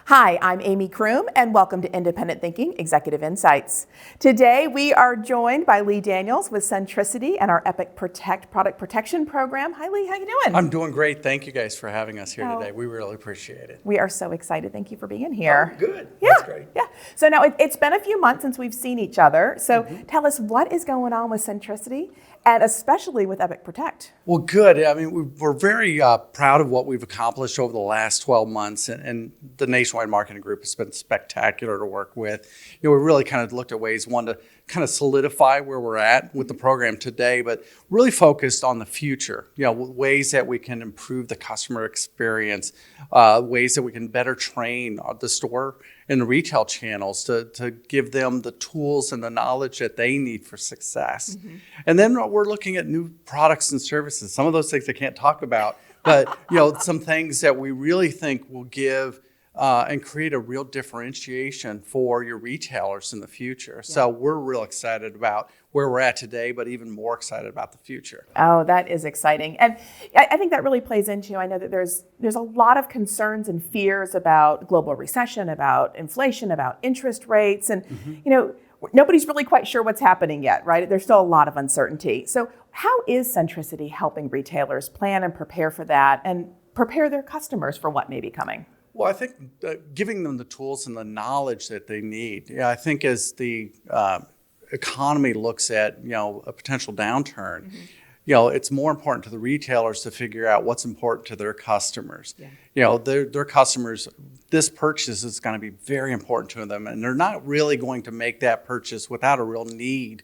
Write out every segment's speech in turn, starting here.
Hi, I'm Amy Kroom, and welcome to Independent Thinking Executive Insights. Today, we are joined by Lee Daniels with Centricity and our EPIC Protect product protection program. Hi, Lee. How you doing? I'm doing great. Thank you guys for having us here today. We really appreciate it. We are so excited. Thank you for being here. Oh, good. Yeah, That's great. Yeah. So now it's been a few months since we've seen each other. So tell us what is going on with Centricity, and especially with EPIC Protect. Well, good. I mean, we're very proud of what we've accomplished over the last 12 months, and the nationwide marketing group has been spectacular to work with. We really kind of looked at ways, one, to kind of solidify where we're at with the program today, but really focused on the future. Ways that we can improve the customer experience, ways that we can better train the store and the retail channels to give them the tools and the knowledge that they need for success. And then we're looking at new products and services. Some of those things I can't talk about, but some things that we really think will give and create a real differentiation for your retailers in the future. Yeah. So we're real excited about where we're at today, but even more excited about the future. Oh, that is exciting. And I think that really plays into, I know that there's a lot of concerns and fears about global recession, about inflation, about interest rates. And, nobody's really quite sure what's happening yet, right? There's still a lot of uncertainty. So how is Centricity helping retailers plan and prepare for that and prepare their customers for what may be coming? Well, I think giving them the tools and the knowledge that they need. I think as the economy looks at, a potential downturn, it's more important to the retailers to figure out what's important to their customers. Yeah. Their customers, this purchase is going to be very important to them, and they're not really going to make that purchase without a real need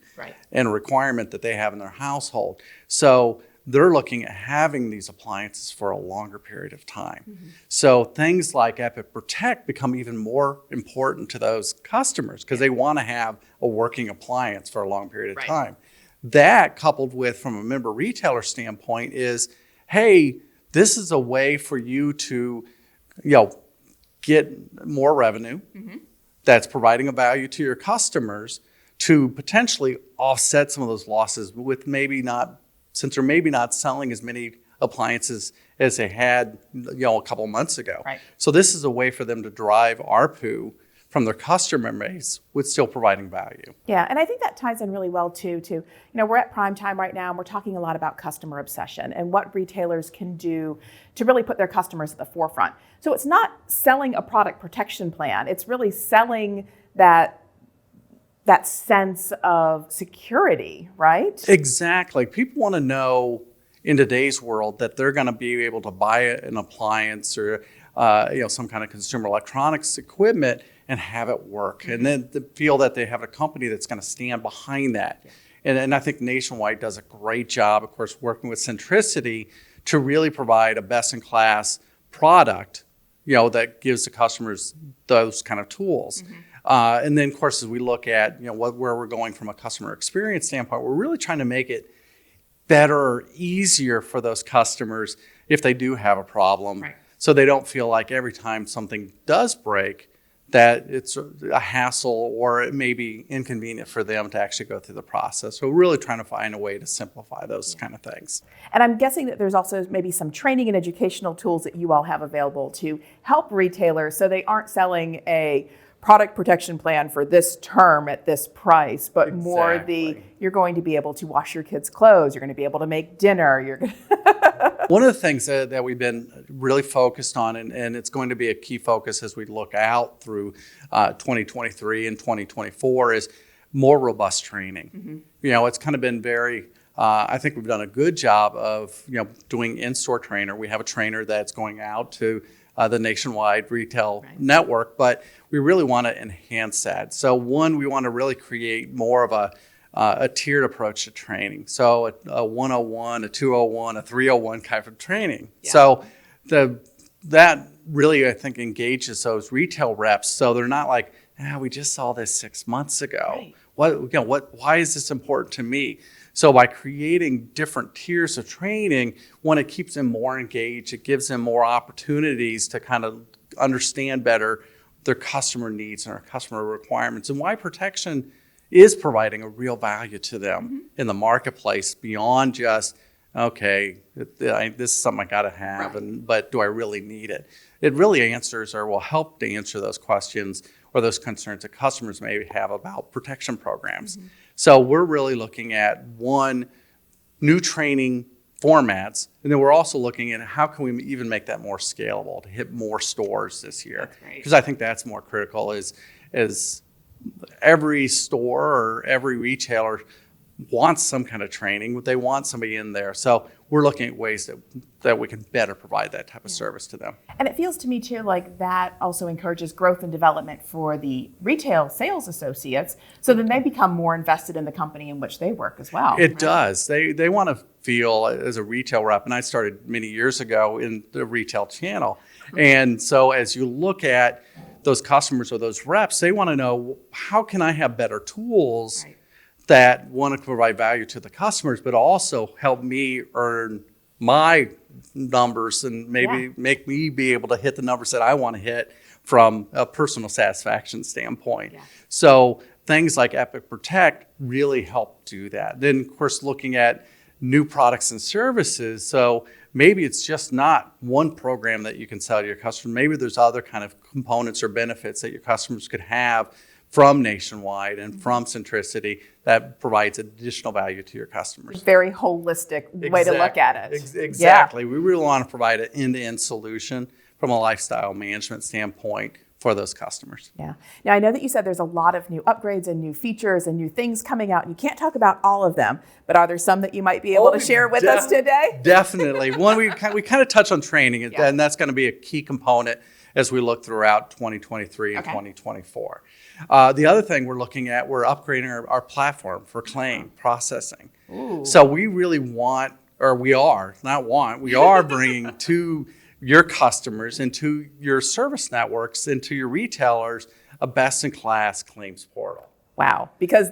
and a requirement that they have in their household. So they're looking at having these appliances for a longer period of time. So things like EPIC Protect become even more important to those customers because they want to have a working appliance for a long period of time. That, coupled with, from a member retailer standpoint, is, hey, this is a way for you to, get more revenue that's providing a value to your customers to potentially offset some of those losses with since they're maybe not selling as many appliances as they had, a couple months ago. So this is a way for them to drive ARPU from their customer base with still providing value. Yeah, and I think that ties in really well too, we're at prime time right now and we're talking a lot about customer obsession and what retailers can do to really put their customers at the forefront. So it's not selling a product protection plan, it's really selling that sense of security, right? Exactly. People want to know in today's world that they're going to be able to buy an appliance or some kind of consumer electronics equipment and have it work, and then to feel that they have a company that's going to stand behind that. And I think Nationwide does a great job, of course, working with Centricity to really provide a best-in-class product, that gives the customers those kind of tools. And then, of course, as we look at where we're going from a customer experience standpoint, we're really trying to make it better or easier for those customers if they do have a problem, so they don't feel like every time something does break that it's a hassle or it may be inconvenient for them to actually go through the process. So we're really trying to find a way to simplify those kind of things. And I'm guessing that there's also maybe some training and educational tools that you all have available to help retailers so they aren't selling a product protection plan for this term at this price, but more you're going to be able to wash your kids' clothes, you're going to be able to make dinner, One of the things that we've been really focused on, and it's going to be a key focus as we look out through 2023 and 2024, is more robust training. It's kind of been I think we've done a good job of doing in-store trainer. We have a trainer that's going out to the nationwide retail network, but we really want to enhance that. So one, we want to really create more of a tiered approach to training. So a 101, a 201, a 301 kind of training. So that really, I think, engages those retail reps. So they're not like, we just saw this 6 months ago. Why is this important to me? So by creating different tiers of training, one, it keeps them more engaged. It gives them more opportunities to kind of understand better their customer needs and our customer requirements, and why protection is providing a real value to them in the marketplace beyond just okay, this is something I got to have, but do I really need it? It really answers or will help to answer those questions or those concerns that customers may have about protection programs. So we're really looking at new training formats, and then we're also looking at how can we even make that more scalable to hit more stores this year, because I think that's more critical. Is every store or every retailer wants some kind of training, they want somebody in there, so we're looking at ways that we can better provide that type of service to them. And it feels to me too like that also encourages growth and development for the retail sales associates, so then they become more invested in the company in which they work as well. It does. They want to feel, as a retail rep, and I started many years ago in the retail channel, and so as you look at those customers or those reps, they want to know, how can I have better tools that want to provide value to the customers, but also help me earn my numbers and maybe make me be able to hit the numbers that I want to hit from a personal satisfaction standpoint. So things like EPIC Protect really help do that. Then, of course, looking at new products and services. So maybe it's just not one program that you can sell to your customer. Maybe there's other kind of components or benefits that your customers could have from Nationwide and from Centricity that provides additional value to your customers. Very holistic way to look at it. Exactly. We really want to provide an end-to-end solution from a lifestyle management standpoint for those customers. Yeah. Now, I know that you said there's a lot of new upgrades and new features and new things coming out, and you can't talk about all of them, but are there some that you might be able to share with us today? Definitely. One, we kind of touch on training, and that's going to be a key component as we look throughout 2023 and 2024. The other thing we're looking at, we're upgrading our platform for claim processing. So we really want, or we are bringing to your customers and to your service networks and to your retailers a best-in-class claims portal. Wow, because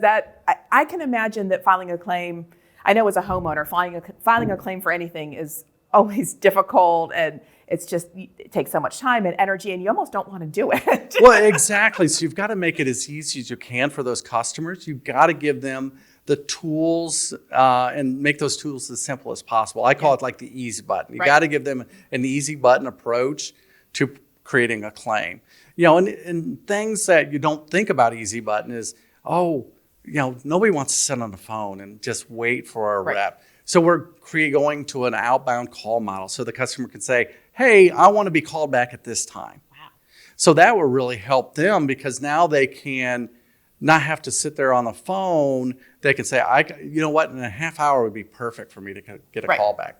I can imagine that filing a claim, I know as a homeowner, filing a claim for anything is always difficult, and it takes so much time and energy, and you almost don't want to do it. Well, exactly. So you've got to make it as easy as you can for those customers. You've got to give them the tools and make those tools as simple as possible. I call it like the easy button. You got to give them an easy button approach to creating a claim. And things that you don't think about easy button is, nobody wants to sit on the phone and just wait for a rep. So we're going to an outbound call model so the customer can say, hey, I want to be called back at this time. Wow. So that will really help them, because now they can not have to sit there on the phone. They can say, in a half hour would be perfect for me to get a call back.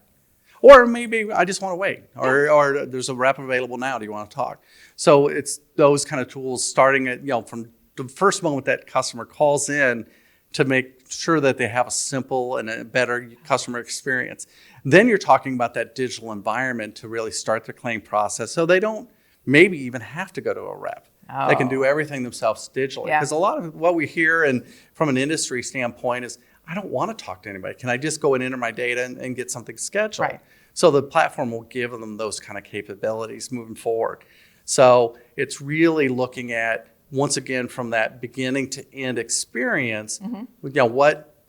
Or maybe I just want to wait, or there's a rep available now. Do you want to talk? So it's those kind of tools, starting at, from the first moment that customer calls in, to make sure that they have a simple and a better customer experience. Then you're talking about that digital environment to really start the claim process, so they don't maybe even have to go to a rep. They can do everything themselves digitally. Because a lot of what we hear, and from an industry standpoint, is, I don't want to talk to anybody. Can I just go and enter my data and get something scheduled? Right. So the platform will give them those kind of capabilities moving forward. So it's really looking at, once again, from that beginning to end experience,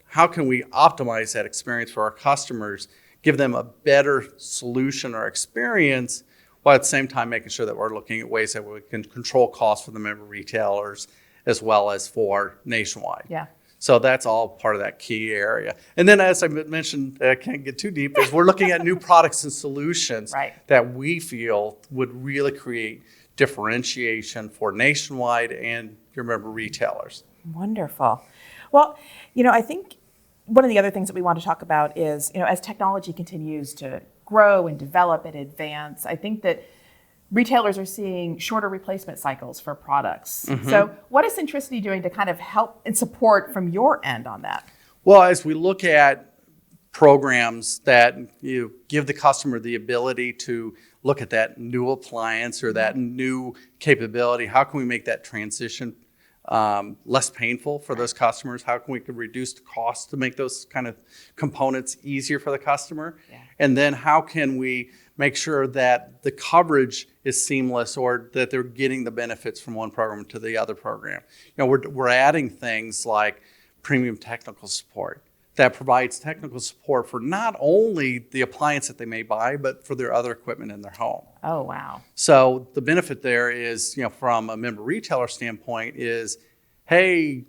how can we optimize that experience for our customers, give them a better solution or experience, while at the same time making sure that we're looking at ways that we can control costs for the member retailers as well as for Nationwide. Yeah. So that's all part of that key area. And then, as I mentioned, I can't get too deep, is we're looking at new products and solutions that we feel would really create differentiation for Nationwide and your member retailers. Wonderful. Well, I think one of the other things that we want to talk about is, as technology continues to grow and develop and advance, I think that retailers are seeing shorter replacement cycles for products. So what is Centricity doing to kind of help and support from your end on that? Well, as we look at programs that give the customer the ability to look at that new appliance or that new capability, how can we make that transition less painful for those customers? How can we reduce the cost to make those kind of components easier for the customer? And then how can we make sure that the coverage is seamless, or that they're getting the benefits from one program to the other program? We're adding things like premium technical support that provides technical support for not only the appliance that they may buy, but for their other equipment in their home. Oh, wow. So the benefit there is, from a member retailer standpoint is, hey,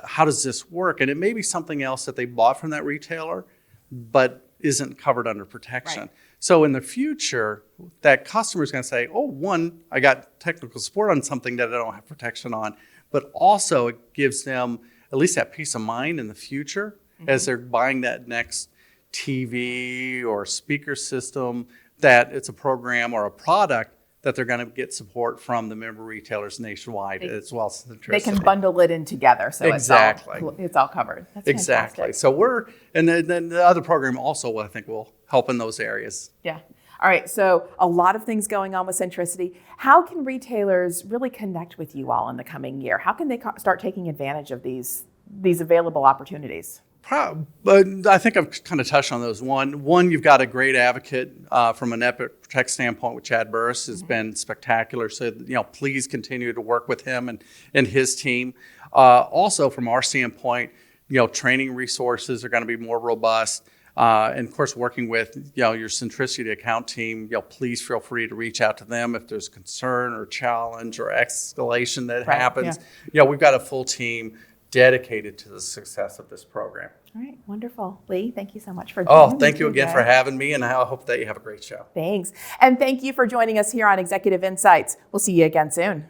how does this work? And it may be something else that they bought from that retailer, but isn't covered under protection. Right. So in the future, that customer is going to say, oh, one, I got technical support on something that I don't have protection on, but also it gives them at least that peace of mind in the future as they're buying that next TV or speaker system, that it's a program or a product that they're going to get support from the member retailers nationwide as well as Centricity. They can bundle it in together, so exactly. it's all covered. That's exactly. fantastic. So and then the other program also, I think, will help in those areas. Yeah. All right. So a lot of things going on with Centricity. How can retailers really connect with you all in the coming year? How can they start taking advantage of these available opportunities? But I think I've kind of touched on those. One, you've got a great advocate from an EPIC Protect standpoint with Chad Burris has been spectacular. So, please continue to work with him and his team. Also, from our standpoint, training resources are going to be more robust. And of course, working with your Centricity account team, please feel free to reach out to them if there's concern or challenge or escalation that happens. Yeah. We've got a full team dedicated to the success of this program. All right, wonderful. Lee, thank you so much for joining me. Thank you again for having me, and I hope that you have a great show. Thanks. And thank you for joining us here on Executive Insights. We'll see you again soon.